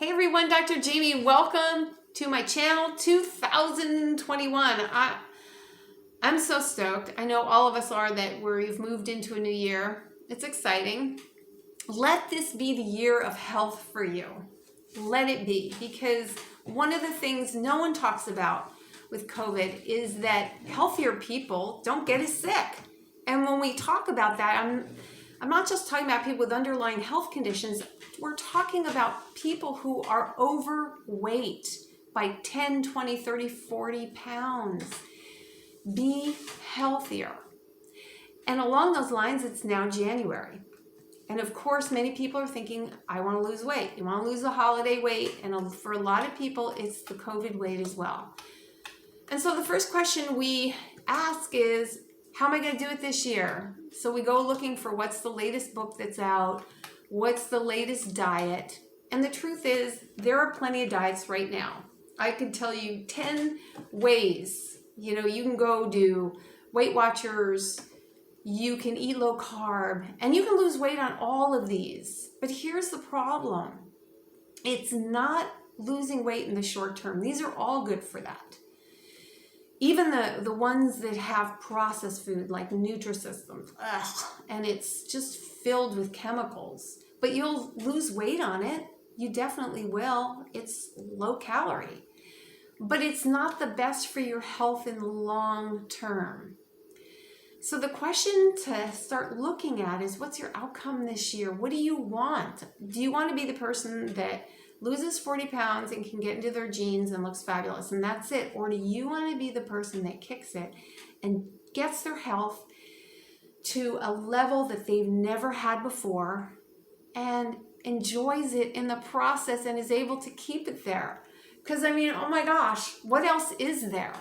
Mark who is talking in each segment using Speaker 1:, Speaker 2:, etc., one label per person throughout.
Speaker 1: Hey everyone, Dr. Jamie, welcome to my channel 2021. I'm so stoked. I know all of us are that we've moved into a new year. It's exciting. Let this be the year of health for you. Let it be, because one of the things no one talks about with COVID is that healthier people don't get as sick. And when we talk about that, I'm not just talking about people with underlying health conditions. We're talking about people who are overweight by 10, 20, 30, 40 pounds. Be healthier. And along those lines, it's now January. And of course, many people are thinking, I want to lose weight. You want to lose the holiday weight. And for a lot of people, it's the COVID weight as well. And so the first question we ask is, how am I going to do it this year? So we go looking for what's the latest book that's out, what's the latest diet. And the truth is, there are plenty of diets right now. I could tell you 10 ways. You can go do Weight Watchers, you can eat low carb, and you can lose weight on all of these. But here's the problem. It's not losing weight in the short term. These are all good for that. Even the ones that have processed food like Nutrisystems, and it's just filled with chemicals. But you'll lose weight on it. You definitely will. It's low calorie. But it's not the best for your health in the long term. So the question to start looking at is, what's your outcome this year? What do you want? Do you want to be the person that loses 40 pounds and can get into their jeans and looks fabulous and that's it? Or do you want to be the person that kicks it and gets their health to a level that they've never had before and enjoys it in the process and is able to keep it there? Because oh my gosh, what else is there?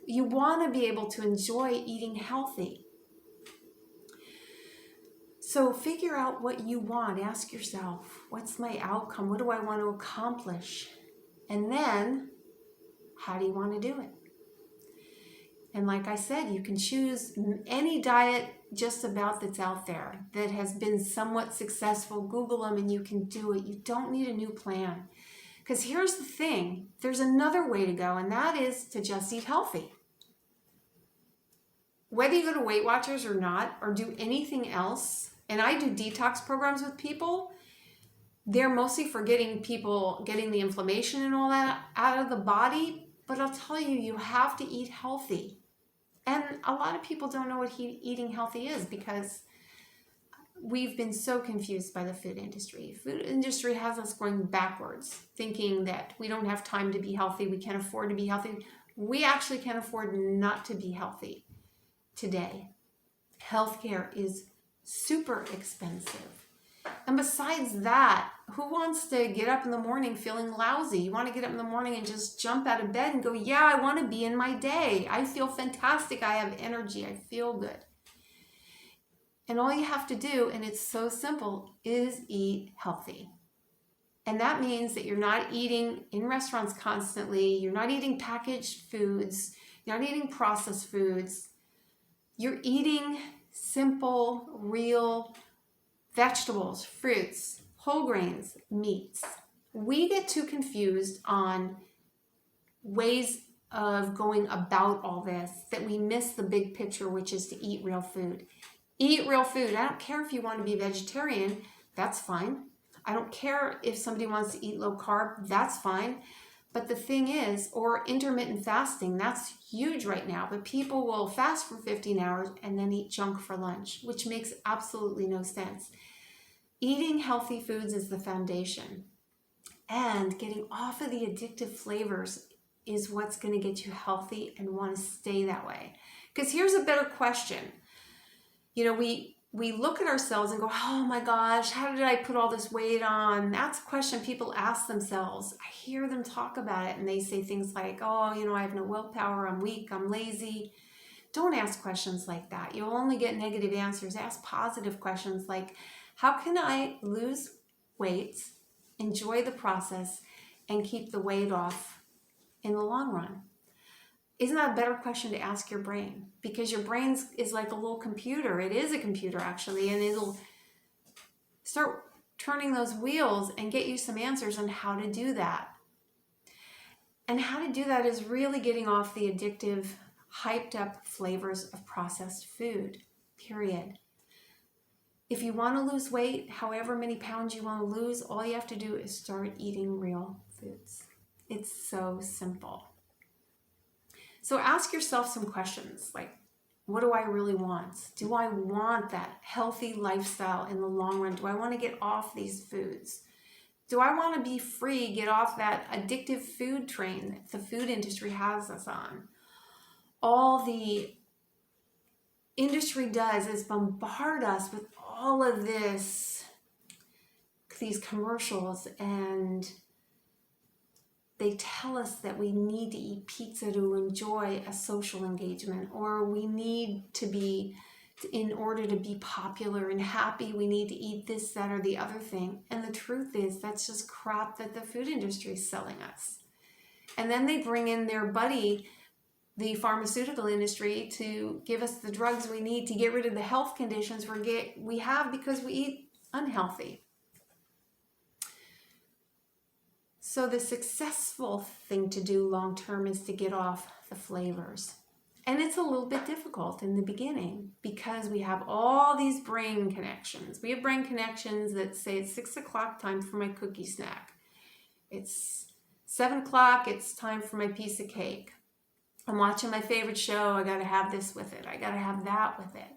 Speaker 1: You want to be able to enjoy eating healthy. So figure out what you want. Ask yourself, what's my outcome? What do I want to accomplish? And then, how do you want to do it? And like I said, you can choose any diet just about that's out there that has been somewhat successful. Google them and you can do it. You don't need a new plan. Because here's the thing. There's another way to go, and that is to just eat healthy. Whether you go to Weight Watchers or not, or do anything else, and I do detox programs with people, they're mostly for getting the inflammation and all that out of the body. But I'll tell you, you have to eat healthy. And a lot of people don't know what eating healthy is because we've been so confused by the food industry. Food industry has us going backwards, thinking that we don't have time to be healthy, we can't afford to be healthy. We actually can't afford not to be healthy today. Healthcare is super expensive. And besides that, who wants to get up in the morning feeling lousy? You want to get up in the morning and just jump out of bed and go, yeah, I want to be in my day. I feel fantastic. I have energy. I feel good. And all you have to do, and it's so simple, is eat healthy. And that means that you're not eating in restaurants constantly. You're not eating packaged foods. You're not eating processed foods. You're eating simple, real vegetables, fruits, whole grains, meats. We get too confused on ways of going about all this that we miss the big picture, which is to eat real food. Eat real food. I don't care if you want to be vegetarian, that's fine. I don't care if somebody wants to eat low carb, that's fine. But the thing is, or intermittent fasting, that's huge right now. But people will fast for 15 hours and then eat junk for lunch, which makes absolutely no sense. Eating healthy foods is the foundation. And getting off of the addictive flavors is what's going to get you healthy and want to stay that way. Because here's a better question. We look at ourselves and go, oh my gosh, how did I put all this weight on? That's a question people ask themselves. I hear them talk about it and they say things like, oh, I have no willpower, I'm weak, I'm lazy. Don't ask questions like that. You'll only get negative answers. Ask positive questions like, how can I lose weight, enjoy the process, and keep the weight off in the long run? Isn't that a better question to ask your brain? Because your brain is like a little computer. It is a computer, actually, and it'll start turning those wheels and get you some answers on how to do that. And how to do that is really getting off the addictive, hyped up flavors of processed food, period. If you want to lose weight, however many pounds you want to lose, all you have to do is start eating real foods. It's so simple. So ask yourself some questions like, what do I really want? Do I want that healthy lifestyle in the long run? Do I want to get off these foods? Do I want to be free, get off that addictive food train that the food industry has us on? All the industry does is bombard us with all of these commercials, and they tell us that we need to eat pizza to enjoy a social engagement, or we need to be, in order to be popular and happy, we need to eat this, that, or the other thing. And the truth is, that's just crap that the food industry is selling us. And then they bring in their buddy, the pharmaceutical industry, to give us the drugs we need to get rid of the health conditions we have because we eat unhealthy. So the successful thing to do long term is to get off the flavors. And it's a little bit difficult in the beginning because we have all these brain connections. We have brain connections that say it's 6 o'clock, time for my cookie snack. It's 7 o'clock, it's time for my piece of cake. I'm watching my favorite show, I gotta have this with it. I gotta have that with it.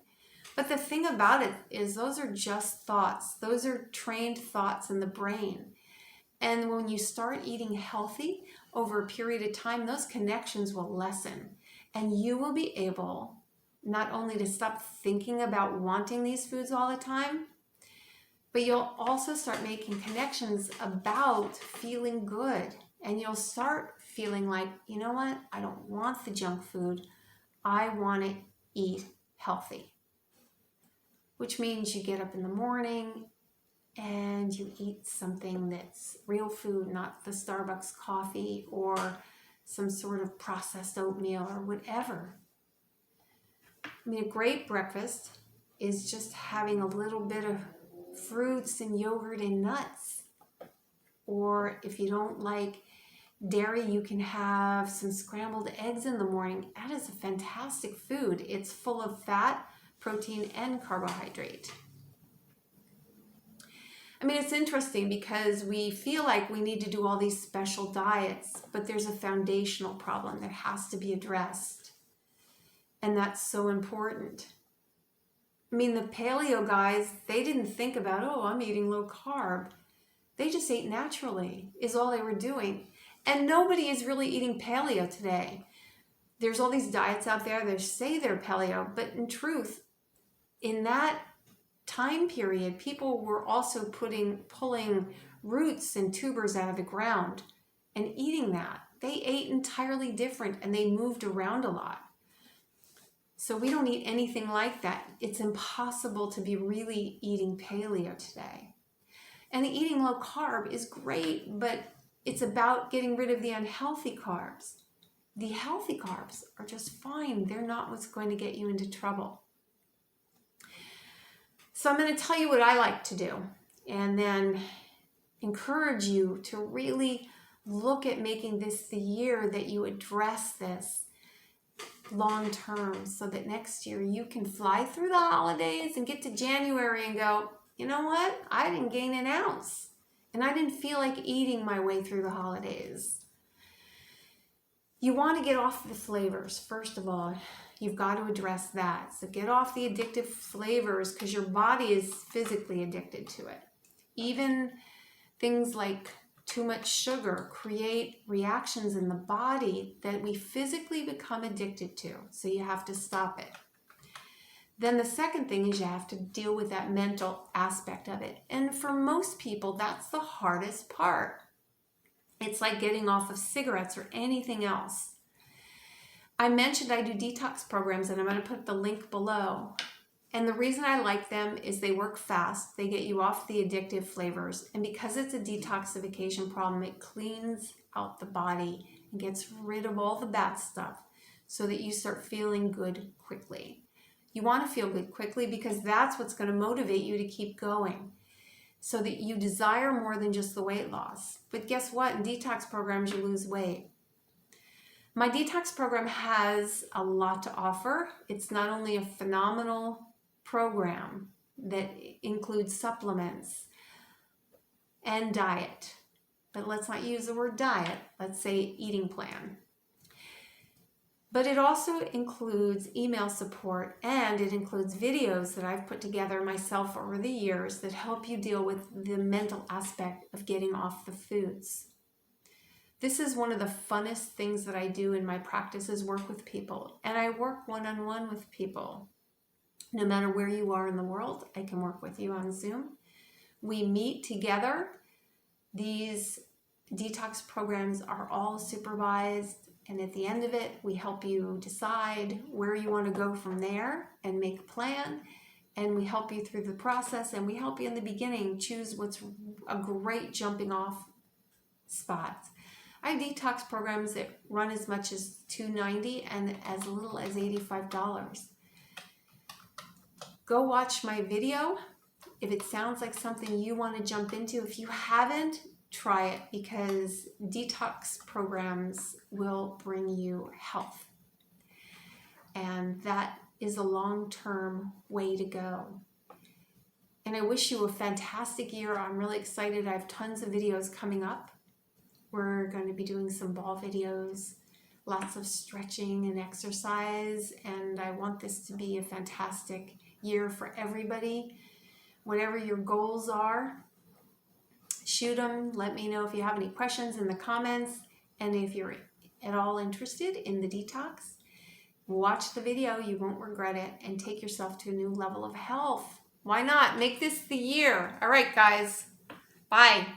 Speaker 1: But the thing about it is those are just thoughts. Those are trained thoughts in the brain. And when you start eating healthy over a period of time, those connections will lessen. And you will be able not only to stop thinking about wanting these foods all the time, but you'll also start making connections about feeling good. And you'll start feeling like, you know what? I don't want the junk food. I want to eat healthy. Which means you get up in the morning and you eat something that's real food, not the Starbucks coffee or some sort of processed oatmeal or whatever. I mean, a great breakfast is just having a little bit of fruits and yogurt and nuts. Or if you don't like dairy, you can have some scrambled eggs in the morning. That is a fantastic food. It's full of fat, protein, and carbohydrate. I mean, it's interesting because we feel like we need to do all these special diets, but there's a foundational problem that has to be addressed. And that's so important. I mean, the paleo guys, they didn't think about, oh, I'm eating low carb. They just ate naturally, is all they were doing. And nobody is really eating paleo today. There's all these diets out there that say they're paleo, but in truth, in that time period, people were also pulling roots and tubers out of the ground and eating that. They ate entirely different and they moved around a lot. So we don't eat anything like that. It's impossible to be really eating paleo today. And eating low carb is great, but it's about getting rid of the unhealthy carbs. The healthy carbs are just fine. They're not what's going to get you into trouble. So I'm going to tell you what I like to do and then encourage you to really look at making this the year that you address this long term so that next year you can fly through the holidays and get to January and go, you know what? I didn't gain an ounce and I didn't feel like eating my way through the holidays. You want to get off the flavors, first of all. You've got to address that. So get off the addictive flavors because your body is physically addicted to it. Even things like too much sugar create reactions in the body that we physically become addicted to. So you have to stop it. Then the second thing is you have to deal with that mental aspect of it. And for most people, that's the hardest part. It's like getting off of cigarettes or anything else. I mentioned I do detox programs, and I'm going to put the link below. And the reason I like them is they work fast. They get you off the addictive flavors. And because it's a detoxification problem, it cleans out the body and gets rid of all the bad stuff so that you start feeling good quickly. You want to feel good quickly because that's what's going to motivate you to keep going. so that you desire more than just the weight loss. But guess what? In detox programs, you lose weight. My detox program has a lot to offer. It's not only a phenomenal program that includes supplements and diet, but let's not use the word diet, let's say eating plan. But it also includes email support, and it includes videos that I've put together myself over the years that help you deal with the mental aspect of getting off the foods. This is one of the funnest things that I do in my practice, is work with people. And I work one-on-one with people. No matter where you are in the world, I can work with you on Zoom. We meet together. These detox programs are all supervised. And at the end of it, we help you decide where you want to go from there and make a plan. And we help you through the process. And we help you in the beginning choose what's a great jumping off spot. I have detox programs that run as much as $290 and as little as $85. Go watch my video if it sounds like something you want to jump into. If you haven't, try it, because detox programs will bring you health. And that is a long-term way to go. And I wish you a fantastic year. I'm really excited. I have tons of videos coming up. We're going to be doing some ball videos, lots of stretching and exercise, and I want this to be a fantastic year for everybody. Whatever your goals are, shoot them. Let me know if you have any questions in the comments, and if you're at all interested in the detox, watch the video. You won't regret it, and take yourself to a new level of health. Why not? Make this the year. All right, guys. Bye.